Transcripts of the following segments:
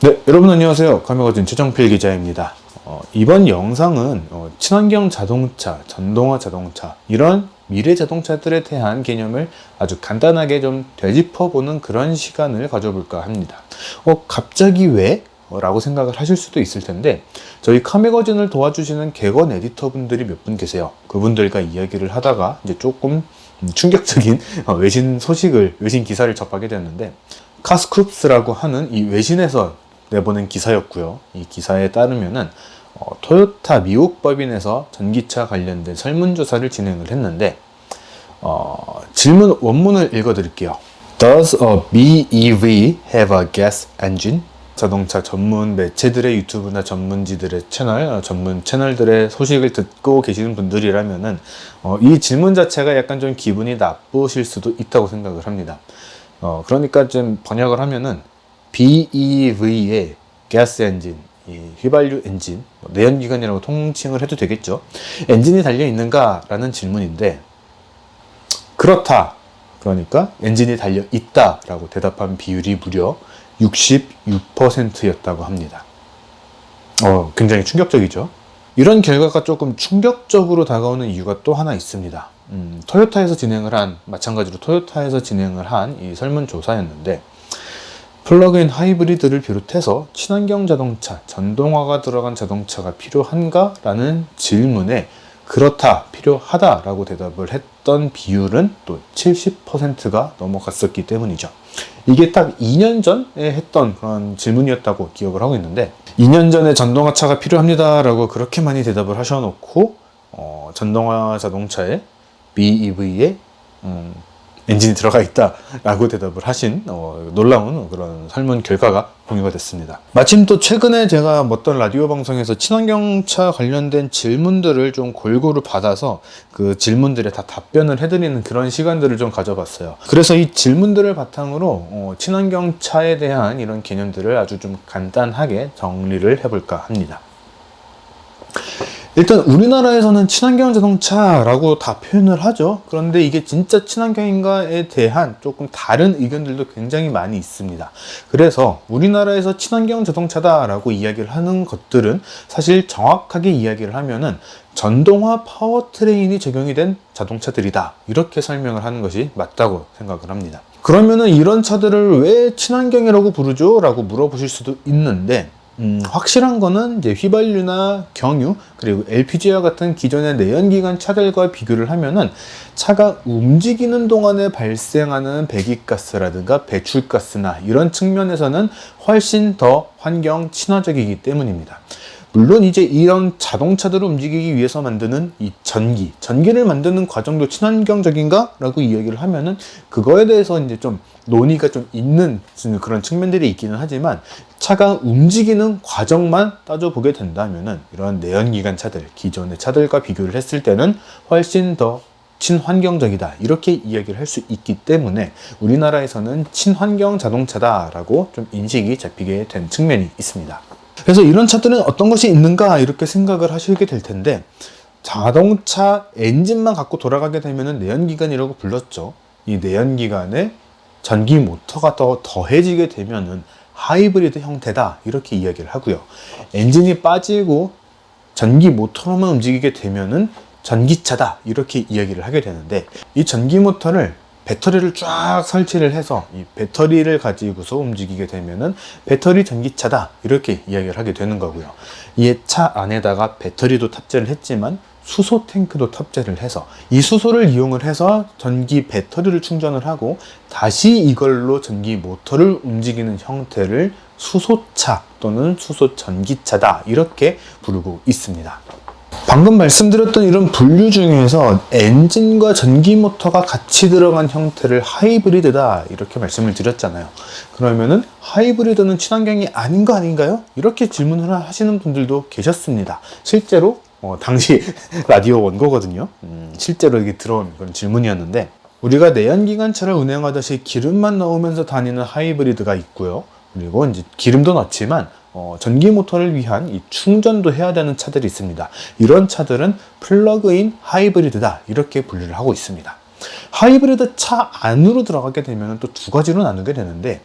네, 여러분 안녕하세요. 카메거진 최정필 기자입니다. 이번 영상은 친환경 자동차, 전동화 자동차 이런 미래 자동차들에 대한 개념을 아주 간단하게 좀 되짚어보는 그런 시간을 가져볼까 합니다. 갑자기 왜? 라고 생각을 하실 수도 있을 텐데 저희 카메거진을 도와주시는 객원 에디터 분들이 몇 분 계세요. 그분들과 이야기를 하다가 이제 조금 충격적인 외신 기사를 접하게 됐는데 카스쿱스라고 하는 이 외신에서 내보낸 기사였고요. 이 기사에 따르면은 토요타 미국 법인에서 전기차 관련된 설문조사를 진행을 했는데 질문 원문을 읽어드릴게요. Does a BEV have a gas engine? 자동차 전문 매체들의 유튜브나 전문지들의 전문 채널들의 소식을 듣고 계시는 분들이라면은 이 질문 자체가 약간 좀 기분이 나쁘실 수도 있다고 생각을 합니다. 그러니까 좀 번역을 하면은 BEV의 가스 엔진, 이 휘발유 엔진, 내연기관이라고 통칭을 해도 되겠죠. 엔진이 달려 있는가라는 질문인데 그렇다. 그러니까 엔진이 달려 있다라고 대답한 비율이 무려 66%였다고 합니다. 굉장히 충격적이죠. 이런 결과가 조금 충격적으로 다가오는 이유가 또 하나 있습니다. 마찬가지로 토요타에서 진행을 한 이 설문조사였는데 플러그인 하이브리드를 비롯해서 친환경 자동차, 전동화가 들어간 자동차가 필요한가? 라는 질문에 그렇다, 필요하다 라고 대답을 했던 비율은 또 70%가 넘어갔었기 때문이죠. 이게 딱 2년 전에 했던 그런 질문이었다고 기억을 하고 있는데 2년 전에 전동화차가 필요합니다 라고 그렇게 많이 대답을 하셔놓고 전동화 자동차에 BEV에 엔진이 들어가 있다라고 대답을 하신 놀라운 그런 설문 결과가 공유가 됐습니다. 마침 또 최근에 제가 어떤 라디오 방송에서 친환경차 관련된 질문들을 좀 골고루 받아서 그 질문들에 다 답변을 해드리는 그런 시간들을 좀 가져봤어요. 그래서 이 질문들을 바탕으로 친환경차에 대한 이런 개념들을 아주 좀 간단하게 정리를 해볼까 합니다. 일단 우리나라에서는 친환경 자동차라고 다 표현을 하죠. 그런데 이게 진짜 친환경인가에 대한 조금 다른 의견들도 굉장히 많이 있습니다. 그래서 우리나라에서 친환경 자동차다라고 이야기를 하는 것들은 사실 정확하게 이야기를 하면은 전동화 파워트레인이 적용이 된 자동차들이다. 이렇게 설명을 하는 것이 맞다고 생각을 합니다. 그러면은 이런 차들을 왜 친환경이라고 부르죠? 라고 물어보실 수도 있는데 확실한 거는 이제 휘발유나 경유 그리고 LPG와 같은 기존의 내연기관 차들과 비교를 하면은 차가 움직이는 동안에 발생하는 배기가스라든가 배출가스나 이런 측면에서는 훨씬 더 환경 친화적이기 때문입니다. 물론 이제 이런 자동차들을 움직이기 위해서 만드는 이 전기를 만드는 과정도 친환경적인가? 라고 이야기를 하면은 그거에 대해서 이제 좀 논의가 좀 있는 그런 측면들이 있기는 하지만 차가 움직이는 과정만 따져보게 된다면은 이런 내연기관 차들, 기존의 차들과 비교를 했을 때는 훨씬 더 친환경적이다 이렇게 이야기를 할 수 있기 때문에 우리나라에서는 친환경 자동차다라고 좀 인식이 잡히게 된 측면이 있습니다. 그래서 이런 차들은 어떤 것이 있는가 이렇게 생각을 하시게 될 텐데 자동차 엔진만 갖고 돌아가게 되면 내연기관이라고 불렀죠. 이 내연기관에 전기 모터가 더 더해지게 되면은 하이브리드 형태다 이렇게 이야기를 하고요. 엔진이 빠지고 전기 모터로만 움직이게 되면은 전기차다 이렇게 이야기를 하게 되는데 이 전기 모터를 배터리를 쫙 설치를 해서 이 배터리를 가지고서 움직이게 되면은 배터리 전기차다 이렇게 이야기를 하게 되는 거고요. 이 차 안에다가 배터리도 탑재를 했지만 수소 탱크도 탑재를 해서 이 수소를 이용을 해서 전기 배터리를 충전을 하고 다시 이걸로 전기 모터를 움직이는 형태를 수소차 또는 수소 전기차다 이렇게 부르고 있습니다. 방금 말씀드렸던 이런 분류 중에서 엔진과 전기 모터가 같이 들어간 형태를 하이브리드다 이렇게 말씀을 드렸잖아요. 그러면은 하이브리드는 친환경이 아닌 거 아닌가요? 이렇게 질문을 하시는 분들도 계셨습니다. 실제로 당시 라디오 원고거든요. 실제로 이게 들어온 그런 질문이었는데 우리가 내연기관차를 운행하듯이 기름만 넣으면서 다니는 하이브리드가 있고요. 그리고 이제 기름도 넣지만 전기 모터를 위한 이 충전도 해야 되는 차들이 있습니다. 이런 차들은 플러그인 하이브리드다 이렇게 분류를 하고 있습니다. 하이브리드 차 안으로 들어가게 되면 또 두 가지로 나누게 되는데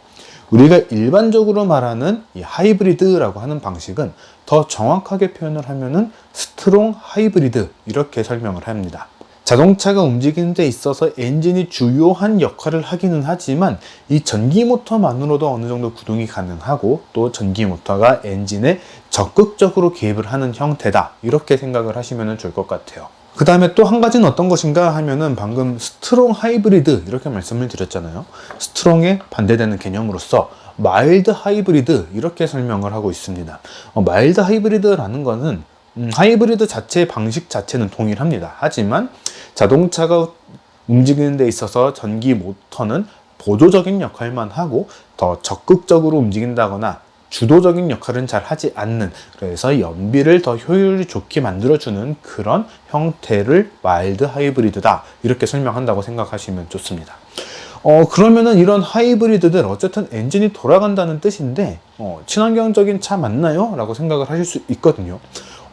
우리가 일반적으로 말하는 이 하이브리드라고 하는 방식은 더 정확하게 표현을 하면은 스트롱 하이브리드 이렇게 설명을 합니다. 자동차가 움직이는 데 있어서 엔진이 주요한 역할을 하기는 하지만 이 전기 모터만으로도 어느 정도 구동이 가능하고 또 전기 모터가 엔진에 적극적으로 개입을 하는 형태다 이렇게 생각을 하시면 좋을 것 같아요. 그 다음에 또 한 가지는 어떤 것인가 하면은 방금 스트롱 하이브리드 이렇게 말씀을 드렸잖아요. 스트롱에 반대되는 개념으로서 마일드 하이브리드 이렇게 설명을 하고 있습니다. 마일드 하이브리드라는 거는 하이브리드 자체의 방식 자체는 동일합니다. 하지만 자동차가 움직이는 데 있어서 전기 모터는 보조적인 역할만 하고 더 적극적으로 움직인다거나 주도적인 역할은 잘 하지 않는, 그래서 연비를 더 효율이 좋게 만들어주는 그런 형태를 마일드 하이브리드다 이렇게 설명한다고 생각하시면 좋습니다. 그러면은 이런 하이브리드들 어쨌든 엔진이 돌아간다는 뜻인데 친환경적인 차 맞나요? 라고 생각을 하실 수 있거든요.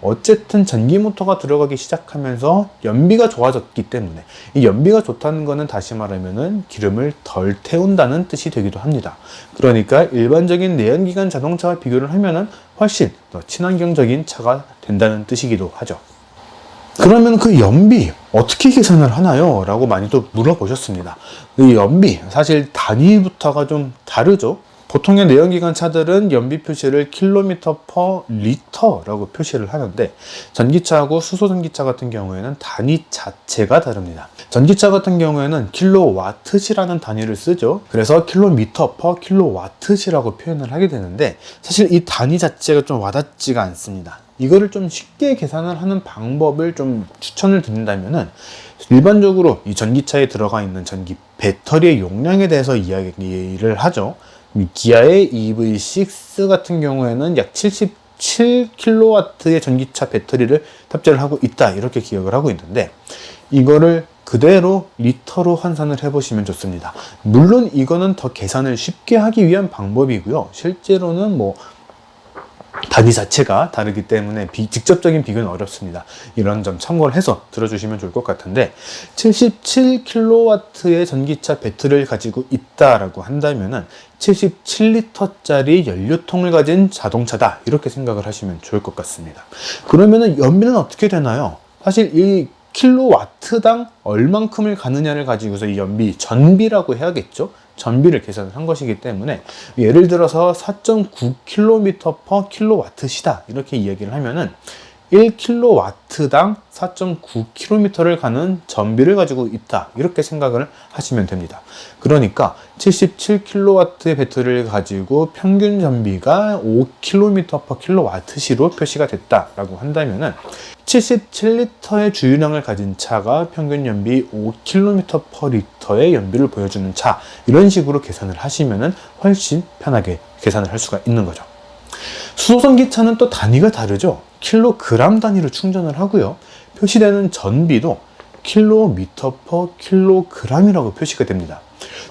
어쨌든 전기 모터가 들어가기 시작하면서 연비가 좋아졌기 때문에 이 연비가 좋다는 것은 다시 말하면은 기름을 덜 태운다는 뜻이 되기도 합니다. 그러니까 일반적인 내연기관 자동차와 비교를 하면은 훨씬 더 친환경적인 차가 된다는 뜻이기도 하죠. 그러면 그 연비 어떻게 계산을 하나요? 라고 많이 또 물어보셨습니다. 이 연비 사실 단위부터가 좀 다르죠. 보통의 내연기관 차들은 연비 표시를 킬로미터 퍼 리터라고 표시를 하는데 전기차하고 수소전기차 같은 경우에는 단위 자체가 다릅니다. 전기차 같은 경우에는 킬로와트시라는 단위를 쓰죠. 그래서 킬로미터 퍼 킬로와트시라고 표현을 하게 되는데 사실 이 단위 자체가 좀 와닿지가 않습니다. 이거를 좀 쉽게 계산을 하는 방법을 좀 추천을 드린다면은 일반적으로 이 전기차에 들어가 있는 전기 배터리의 용량에 대해서 이야기를 하죠. 기아의 EV6 같은 경우에는 약 77kW의 전기차 배터리를 탑재를 하고 있다 이렇게 기억을 하고 있는데 이거를 그대로 리터로 환산을 해보시면 좋습니다. 물론 이거는 더 계산을 쉽게 하기 위한 방법이고요. 실제로는 단위 자체가 다르기 때문에 직접적인 비교는 어렵습니다. 이런 점 참고를 해서 들어주시면 좋을 것 같은데 77kW의 전기차 배터리를 가지고 있다라고 한다면은 77리터짜리 연료통을 가진 자동차다 이렇게 생각을 하시면 좋을 것 같습니다. 그러면은 연비는 어떻게 되나요? 사실 이 킬로와트당 얼만큼을 가느냐를 가지고서 이 연비, 전비라고 해야겠죠? 전비를 계산을 한 것이기 때문에 예를 들어서 4.9km per 킬로와트시다 이렇게 이야기를 하면은 1kW당 4.9km를 가는 전비를 가지고 있다 이렇게 생각을 하시면 됩니다. 그러니까 77kW의 배터리를 가지고 평균 전비가 5km per 킬로와트시로 표시가 됐다라고 한다면은 77리터의 주유량을 가진 차가 평균 연비 5km per 리터의 연비를 보여주는 차, 이런 식으로 계산을 하시면은 훨씬 편하게 계산을 할 수가 있는 거죠. 수소전기차는 또 단위가 다르죠. 킬로그램 단위로 충전을 하고요. 표시되는 전비도 킬로미터 퍼 킬로그램이라고 표시가 됩니다.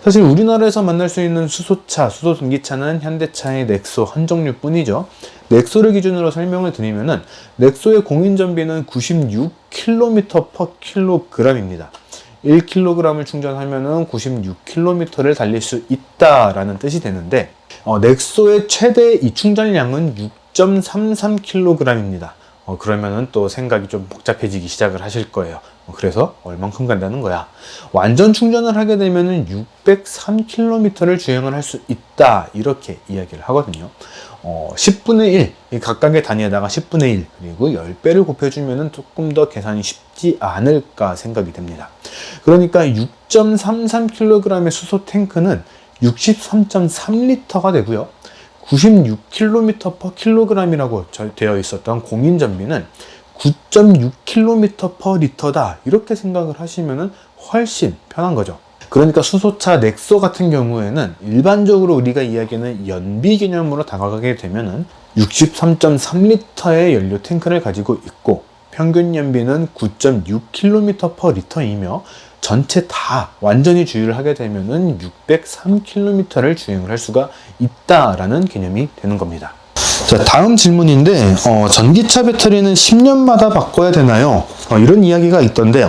사실 우리나라에서 만날 수 있는 수소차, 수소전기차는 현대차의 넥소 한 종류뿐이죠. 넥소를 기준으로 설명을 드리면은 넥소의 공인전비는 96km per 킬로그램입니다. 1kg을 충전하면은 96km를 달릴 수 있다라는 뜻이 되는데 넥소의 최대 이 충전량은 6.33kg입니다. 그러면은 또 생각이 좀 복잡해지기 시작을 하실 거예요. 그래서 얼만큼 간다는 거야. 완전 충전을 하게 되면은 603km를 주행을 할 수 있다 이렇게 이야기를 하거든요. 10분의 1, 각각의 단위에다가 10분의 1 그리고 10배를 곱해주면은 조금 더 계산이 쉽지 않을까 생각이 됩니다. 그러니까 6.33kg의 수소 탱크는 63.3리터가 되고요. 96km per 킬로그램이라고 되어 있었던 공인 전비는 9.6km per 리터다 이렇게 생각을 하시면은 훨씬 편한 거죠. 그러니까 수소차 넥소 같은 경우에는 일반적으로 우리가 이야기하는 연비 개념으로 다가가게 되면은 63.3리터의 연료 탱크를 가지고 있고 평균 연비는 9.6km per 리터이며 전체 다 완전히 주유를 하게 되면은 603km를 주행을 할 수가 있다라는 개념이 되는 겁니다. 자, 다음 질문인데 전기차 배터리는 10년마다 바꿔야 되나요? 이런 이야기가 있던데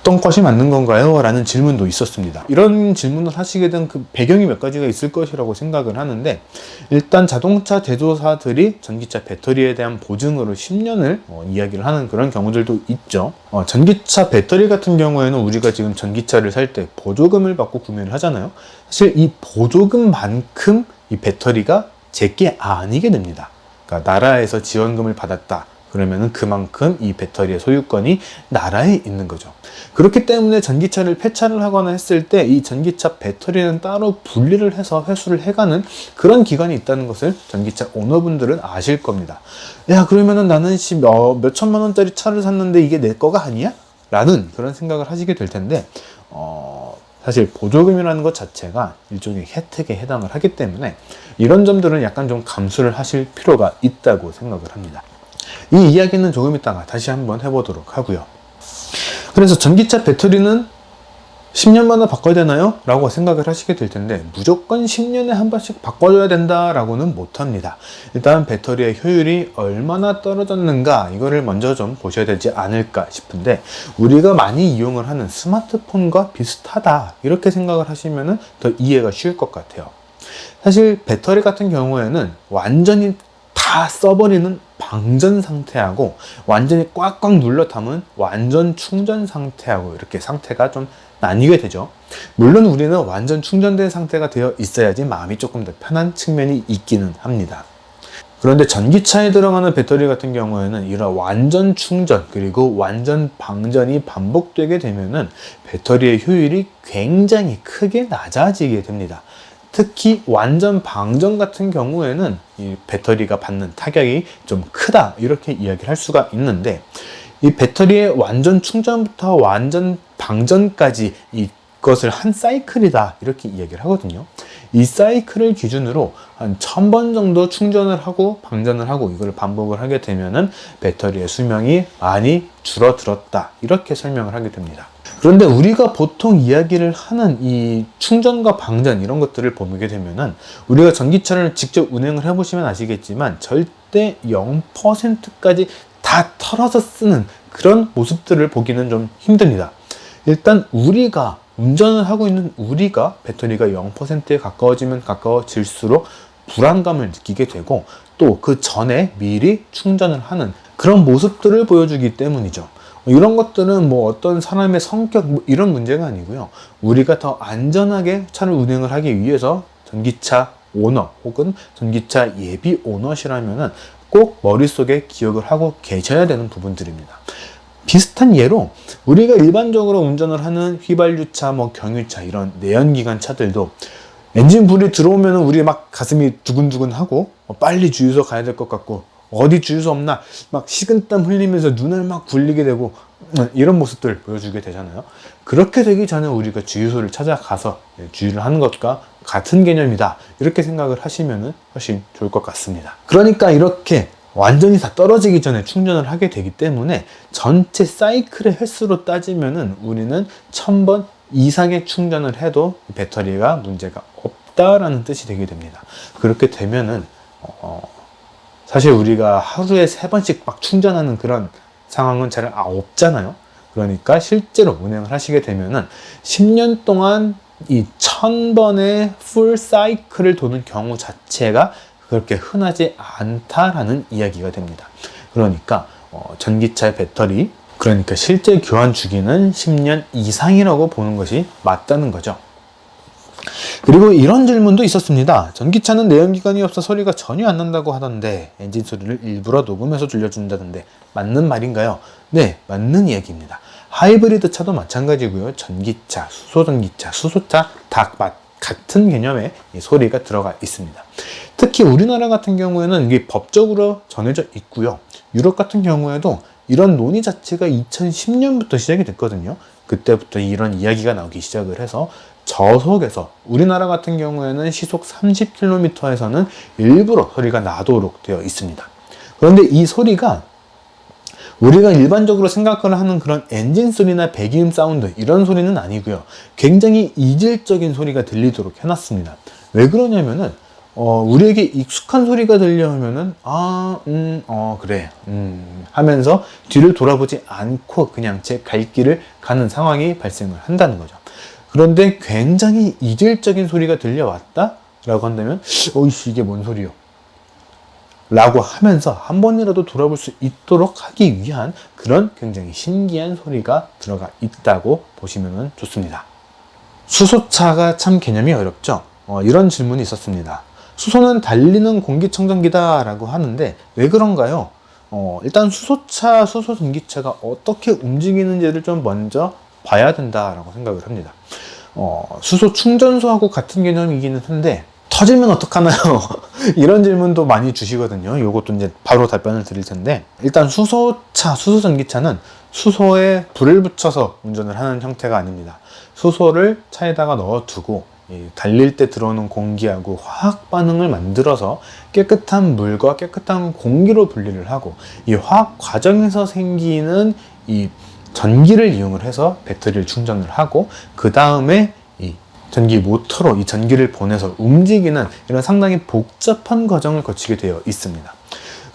어떤 것이 맞는 건가요? 라는 질문도 있었습니다. 이런 질문을 하시게 된 그 배경이 몇 가지가 있을 것이라고 생각을 하는데, 일단 자동차 제조사들이 전기차 배터리에 대한 보증으로 10년을 이야기를 하는 그런 경우들도 있죠. 전기차 배터리 같은 경우에는 우리가 지금 전기차를 살 때 보조금을 받고 구매를 하잖아요. 사실 이 보조금만큼 이 배터리가 제게 아니게 됩니다. 그러니까 나라에서 지원금을 받았다 그러면은 그만큼 이 배터리의 소유권이 나라에 있는 거죠. 그렇기 때문에 전기차를 폐차를 하거나 했을 때 이 전기차 배터리는 따로 분리를 해서 회수를 해가는 그런 기관이 있다는 것을 전기차 오너분들은 아실 겁니다. 야, 그러면은 나는 몇 천만 원짜리 차를 샀는데 이게 내 거가 아니야? 라는 그런 생각을 하시게 될 텐데, 사실 보조금이라는 것 자체가 일종의 혜택에 해당을 하기 때문에 이런 점들은 약간 좀 감수를 하실 필요가 있다고 생각을 합니다. 이 이야기는 조금 이따가 다시 한번 해보도록 하고요. 그래서 전기차 배터리는 10년마다 바꿔야 되나요? 라고 생각을 하시게 될 텐데, 무조건 10년에 한 번씩 바꿔줘야 된다라고는 못합니다. 일단 배터리의 효율이 얼마나 떨어졌는가, 이거를 먼저 좀 보셔야 되지 않을까 싶은데, 우리가 많이 이용을 하는 스마트폰과 비슷하다 이렇게 생각을 하시면 더 이해가 쉬울 것 같아요. 사실 배터리 같은 경우에는 완전히 다 써버리는 방전 상태하고 완전히 꽉꽉 눌러 담은 완전 충전 상태하고 이렇게 상태가 좀 나뉘게 되죠. 물론 우리는 완전 충전된 상태가 되어 있어야지 마음이 조금 더 편한 측면이 있기는 합니다. 그런데 전기차에 들어가는 배터리 같은 경우에는 이런 완전 충전 그리고 완전 방전이 반복되게 되면은 배터리의 효율이 굉장히 크게 낮아지게 됩니다. 특히 완전 방전 같은 경우에는 이 배터리가 받는 타격이 좀 크다 이렇게 이야기를 할 수가 있는데, 이 배터리의 완전 충전부터 완전 방전까지 이것을 한 사이클이다 이렇게 이야기를 하거든요. 이 사이클을 기준으로 한 1000번 정도 충전을 하고 방전을 하고 이걸 반복을 하게 되면은 배터리의 수명이 많이 줄어들었다 이렇게 설명을 하게 됩니다. 그런데 우리가 보통 이야기를 하는 이 충전과 방전 이런 것들을 보게 되면은, 우리가 전기차를 직접 운행을 해보시면 아시겠지만 절대 0%까지 다 털어서 쓰는 그런 모습들을 보기는 좀 힘듭니다. 일단 우리가 운전을 하고 있는 우리가 배터리가 0%에 가까워지면 가까워질수록 불안감을 느끼게 되고, 또 그 전에 미리 충전을 하는 그런 모습들을 보여주기 때문이죠. 이런 것들은 뭐 어떤 사람의 성격 이런 문제가 아니고요. 우리가 더 안전하게 차를 운행을 하기 위해서 전기차 오너 혹은 전기차 예비 오너시라면은 꼭 머릿속에 기억을 하고 계셔야 되는 부분들입니다. 비슷한 예로 우리가 일반적으로 운전을 하는 휘발유차, 경유차 이런 내연기관 차들도 엔진 불이 들어오면 우리 막 가슴이 두근두근하고 빨리 주유소 가야 될 것 같고, 어디 주유소 없나 막 식은땀 흘리면서 눈을 막 굴리게 되고 이런 모습들 보여주게 되잖아요. 그렇게 되기 전에 우리가 주유소를 찾아가서 주유를 하는 것과 같은 개념이다 이렇게 생각을 하시면 훨씬 좋을 것 같습니다. 그러니까 이렇게 완전히 다 떨어지기 전에 충전을 하게 되기 때문에 전체 사이클의 횟수로 따지면은 우리는 1000번 이상의 충전을 해도 배터리가 문제가 없다라는 뜻이 되게 됩니다. 그렇게 되면은 사실 우리가 하루에 3번씩 막 충전하는 그런 상황은 잘 없잖아요. 그러니까 실제로 운행을 하시게 되면은 10년 동안 이 1000번의 풀 사이클을 도는 경우 자체가 그렇게 흔하지 않다라는 이야기가 됩니다. 그러니까 전기차의 배터리, 그러니까 실제 교환 주기는 10년 이상이라고 보는 것이 맞다는 거죠. 그리고 이런 질문도 있었습니다. 전기차는 내연기관이 없어 소리가 전혀 안 난다고 하던데 엔진 소리를 일부러 녹음해서 들려준다던데 맞는 말인가요? 네, 맞는 이야기입니다. 하이브리드 차도 마찬가지고요. 전기차, 수소전기차, 수소차 다 같은 개념의 소리가 들어가 있습니다. 특히 우리나라 같은 경우에는 이게 법적으로 정해져 있고요. 유럽 같은 경우에도 이런 논의 자체가 2010년부터 시작이 됐거든요. 그때부터 이런 이야기가 나오기 시작을 해서 저속에서 우리나라 같은 경우에는 시속 30km에서는 일부러 소리가 나도록 되어 있습니다. 그런데 이 소리가 우리가 일반적으로 생각을 하는 그런 엔진 소리나 배기음 사운드 이런 소리는 아니고요. 굉장히 이질적인 소리가 들리도록 해놨습니다. 왜 그러냐면은 우리에게 익숙한 소리가 들려오면은, 그래, 하면서 뒤를 돌아보지 않고 그냥 제 갈 길을 가는 상황이 발생을 한다는 거죠. 그런데 굉장히 이질적인 소리가 들려왔다? 라고 한다면, 어이씨, 이게 뭔 소리요? 라고 하면서 한 번이라도 돌아볼 수 있도록 하기 위한 그런 굉장히 신기한 소리가 들어가 있다고 보시면 좋습니다. 수소차가 참 개념이 어렵죠? 이런 질문이 있었습니다. 수소는 달리는 공기청정기다 라고 하는데 왜 그런가요? 일단 수소차, 수소전기차가 어떻게 움직이는지를 좀 먼저 봐야 된다라고 생각을 합니다. 수소 충전소하고 같은 개념이기는 한데 터지면 어떡하나요? 이런 질문도 많이 주시거든요. 요것도 이제 바로 답변을 드릴 텐데, 일단 수소차, 수소전기차는 수소에 불을 붙여서 운전을 하는 형태가 아닙니다. 수소를 차에다가 넣어두고 달릴 때 들어오는 공기하고 화학 반응을 만들어서 깨끗한 물과 깨끗한 공기로 분리를 하고, 이 화학 과정에서 생기는 이 전기를 이용을 해서 배터리를 충전을 하고, 그 다음에 이 전기 모터로 이 전기를 보내서 움직이는 이런 상당히 복잡한 과정을 거치게 되어 있습니다.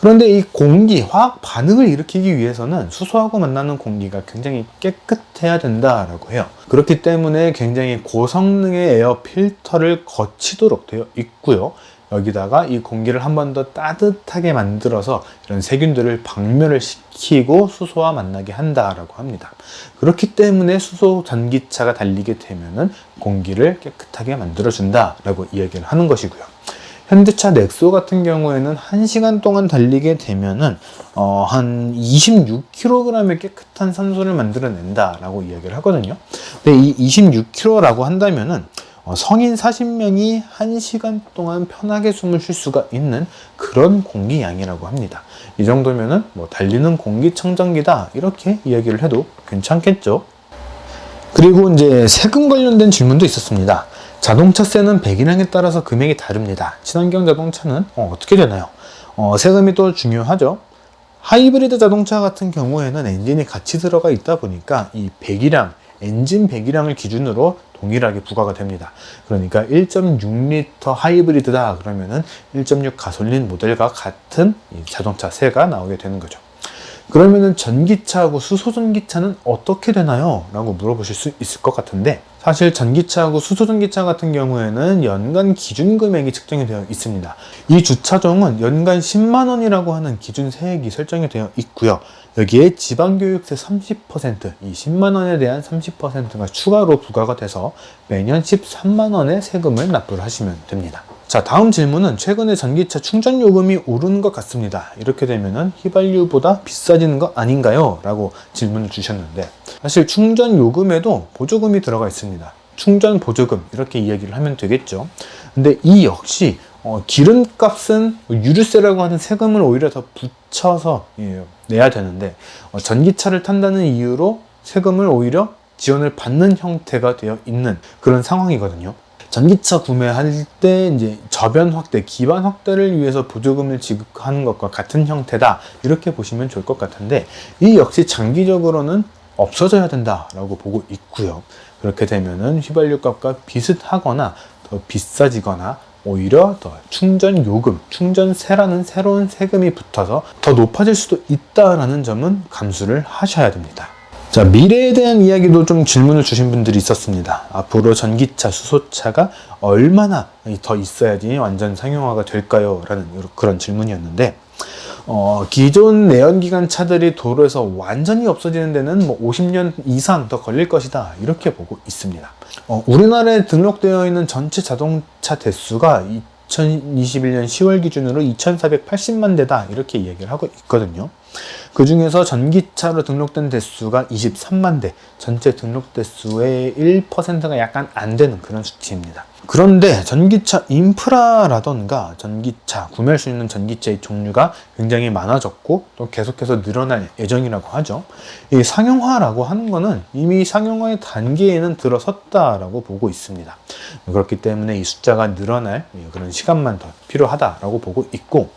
그런데 이 공기, 화학 반응을 일으키기 위해서는 수소하고 만나는 공기가 굉장히 깨끗해야 된다라고 해요. 그렇기 때문에 굉장히 고성능의 에어 필터를 거치도록 되어 있고요. 여기다가 이 공기를 한 번 더 따뜻하게 만들어서 이런 세균들을 박멸을 시키고 수소와 만나게 한다라고 합니다. 그렇기 때문에 수소 전기차가 달리게 되면은 공기를 깨끗하게 만들어준다라고 이야기를 하는 것이고요. 현대차 넥소 같은 경우에는 1시간 동안 달리게 되면은 한 26kg의 깨끗한 산소를 만들어낸다라고 이야기를 하거든요. 근데 이 26kg라고 한다면은 성인 40명이 1시간 동안 편하게 숨을 쉴 수가 있는 그런 공기 양이라고 합니다. 이 정도면은 뭐 달리는 공기청정기다 이렇게 이야기를 해도 괜찮겠죠. 그리고 이제 세금 관련된 질문도 있었습니다. 자동차세는 배기량에 따라서 금액이 다릅니다. 친환경 자동차는 어떻게 되나요? 세금이 또 중요하죠. 하이브리드 자동차 같은 경우에는 엔진이 같이 들어가 있다 보니까 이 배기량, 엔진 배기량을 기준으로 동일하게 부과가 됩니다. 그러니까 1.6L 하이브리드다 그러면은 1.6 가솔린 모델과 같은 이 자동차 세가 나오게 되는 거죠. 그러면은 전기차하고 수소전기차는 어떻게 되나요? 라고 물어보실 수 있을 것 같은데, 사실 전기차하고 수소전기차 같은 경우에는 연간 기준 금액이 측정이 되어 있습니다. 이 주차종은 연간 10만 원이라고 하는 기준 세액이 설정이 되어 있고요. 여기에 지방교육세 30%, 이 10만 원에 대한 30%가 추가로 부과가 돼서 매년 13만 원의 세금을 납부를 하시면 됩니다. 자, 다음 질문은 최근에 전기차 충전 요금이 오르는 것 같습니다. 이렇게 되면은 휘발유보다 비싸지는 거 아닌가요? 라고 질문을 주셨는데, 사실 충전 요금에도 보조금이 들어가 있습니다. 충전 보조금 이렇게 이야기를 하면 되겠죠. 근데 이 역시 기름값은 유류세라고 하는 세금을 오히려 더 붙여서 내야 되는데, 전기차를 탄다는 이유로 세금을 오히려 지원을 받는 형태가 되어 있는 그런 상황이거든요. 전기차 구매할 때 이제 저변 확대, 기반 확대를 위해서 보조금을 지급하는 것과 같은 형태다 이렇게 보시면 좋을 것 같은데, 이 역시 장기적으로는 없어져야 된다라고 보고 있고요. 그렇게 되면은 휘발유 값과 비슷하거나 더 비싸지거나 오히려 더 충전 요금, 충전세라는 새로운 세금이 붙어서 더 높아질 수도 있다라는 점은 감수를 하셔야 됩니다. 자, 미래에 대한 이야기도 좀 질문을 주신 분들이 있었습니다. 앞으로 전기차, 수소차가 얼마나 더 있어야지 완전 상용화가 될까요? 라는 그런 질문이었는데, 기존 내연기관 차들이 도로에서 완전히 없어지는 데는 뭐 50년 이상 더 걸릴 것이다 이렇게 보고 있습니다. 우리나라에 등록되어 있는 전체 자동차 대수가 2021년 10월 기준으로 2,480만 대다 이렇게 얘기를 하고 있거든요. 그 중에서 전기차로 등록된 대수가 23만 대, 전체 등록 대수의 1%가 약간 안 되는 그런 수치입니다. 그런데 전기차 인프라라던가 전기차, 구매할 수 있는 전기차의 종류가 굉장히 많아졌고 또 계속해서 늘어날 예정이라고 하죠. 이 상용화라고 하는 거는 이미 상용화의 단계에는 들어섰다라고 보고 있습니다. 그렇기 때문에 이 숫자가 늘어날 그런 시간만 더 필요하다라고 보고 있고,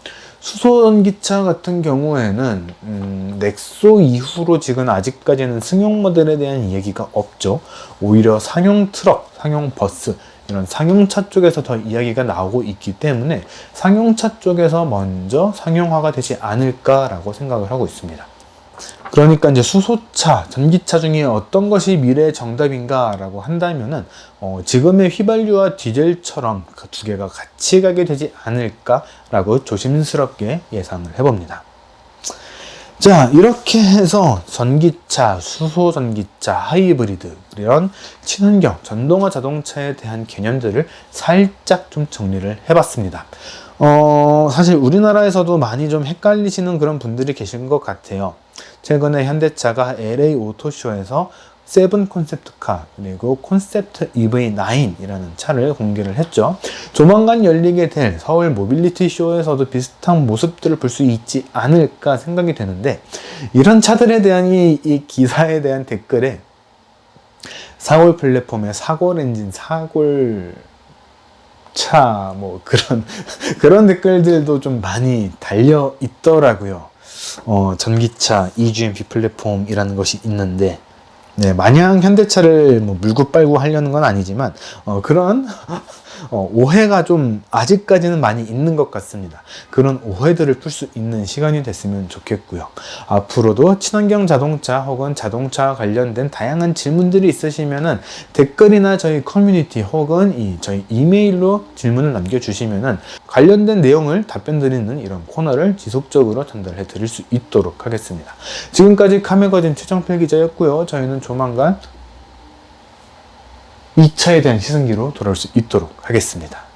수소전기차 같은 경우에는 넥소 이후로 지금 아직까지는 승용 모델에 대한 얘기가 없죠. 오히려 상용 트럭, 상용 버스 이런 상용차 쪽에서 더 이야기가 나오고 있기 때문에 상용차 쪽에서 먼저 상용화가 되지 않을까라고 생각을 하고 있습니다. 그러니까 이제 수소차, 전기차 중에 어떤 것이 미래의 정답인가 라고 한다면은 지금의 휘발유와 디젤처럼 그 두 개가 같이 가게 되지 않을까 라고 조심스럽게 예상을 해봅니다. 자, 이렇게 해서 전기차, 수소 전기차, 하이브리드 이런 친환경, 전동화 자동차에 대한 개념들을 살짝 좀 정리를 해봤습니다. 사실 우리나라에서도 많이 좀 헷갈리시는 그런 분들이 계신 것 같아요. 최근에 현대차가 LA 오토쇼에서 세븐 콘셉트카 그리고 콘셉트 EV9이라는 차를 공개를 했죠. 조만간 열리게 될 서울 모빌리티 쇼에서도 비슷한 모습들을 볼 수 있지 않을까 생각이 되는데, 이런 차들에 대한 이 기사에 대한 댓글에 사골 플랫폼에 사골 엔진, 사골 차 뭐 그런 댓글들도 좀 많이 달려 있더라고요. 전기차 EGMP 플랫폼이라는 것이 있는데, 네, 마냥 현대차를 뭐 물고 빨고 하려는 건 아니지만 그런 오해가 좀 아직까지는 많이 있는 것 같습니다. 그런 오해들을 풀 수 있는 시간이 됐으면 좋겠고요. 앞으로도 친환경 자동차 혹은 자동차와 관련된 다양한 질문들이 있으시면은 댓글이나 저희 커뮤니티 혹은 저희 이메일로 질문을 남겨주시면은 관련된 내용을 답변 드리는 이런 코너를 지속적으로 전달해 드릴 수 있도록 하겠습니다. 지금까지 카메거진 최정필 기자였고요. 저희는 조만간 2차에 대한 시승기로 돌아올 수 있도록 하겠습니다.